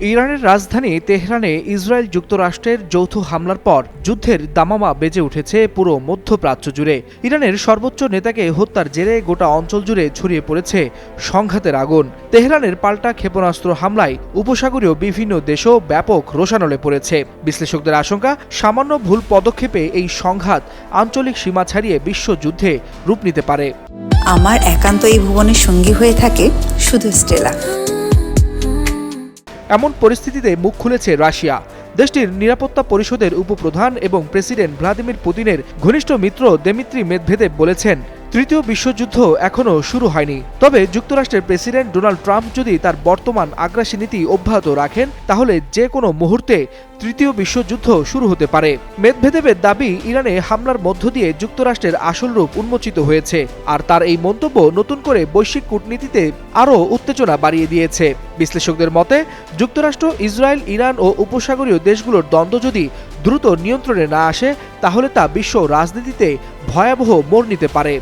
ইরানের রাজধানী তেহরানে ইসরায়েল যুক্তরাষ্ট্রের যৌথ হামলার পর যুদ্ধের দামামা বেজে উঠেছে পুরো মধ্যপ্রাচ্য জুড়ে। ইরানের সর্বোচ্চ নেতাকে হত্যার জেরে গোটা অঞ্চল জুড়ে ছড়িয়ে পড়েছে সংঘাতের আগুন। তেহরানের পাল্টা ক্ষেপণাস্ত্র হামলায় উপসাগরীয় বিভিন্ন দেশও ব্যাপক রোষানলে পড়েছে। বিশ্লেষকদের আশঙ্কা, সামান্য ভুল পদক্ষেপে এই সংঘাত আঞ্চলিক সীমা ছাড়িয়ে বিশ্বযুদ্ধে রূপ নিতে পারে। আমার একান্ত এই ভুবনের সঙ্গী হয়ে থাকে শুধু স্টেলা। এমন পরিস্থিতিতে মুখ খুলেছে রাশিয়া। দেশটির নিরাপত্তা পরিষদের উপপ্রধান এবং প্রেসিডেন্ট ভ্লাদিমির পুতিনের ঘনিষ্ঠ মিত্র দিমিত্রি মেদভেদেভ বলেছেন, তৃতীয় বিশ্বযুদ্ধ এখনও শুরু হয়নি। তবে যুক্তরাষ্ট্রের প্রেসিডেন্ট ডোনাল্ড ট্রাম্প যদি তার বর্তমান আগ্রাসী নীতি অব্যাহত রাখেন, তাহলে যে কোনো মুহূর্তে তৃতীয় বিশ্বযুদ্ধ শুরু হতে পারে। মেদভেদেভের দাবি, ইরানে হামলার মধ্য দিয়ে যুক্তরাষ্ট্রের আসল রূপ উন্মোচিত হয়েছে, আর তার এই মন্তব্য নতুন করে বৈশ্বিক কূটনীতিতে আরও উত্তেজনা বাড়িয়ে দিয়েছে। বিশ্লেষকদের মতে, যুক্তরাষ্ট্র, ইসরায়েল, ইরান ও উপসাগরীয় দেশগুলোর দ্বন্দ্ব যদি দ্রুত নিয়ন্ত্রণে না আসে, তাহলে তা বিশ্ব রাজনীতিতে ভয়াবহ মোড় নিতে পারে।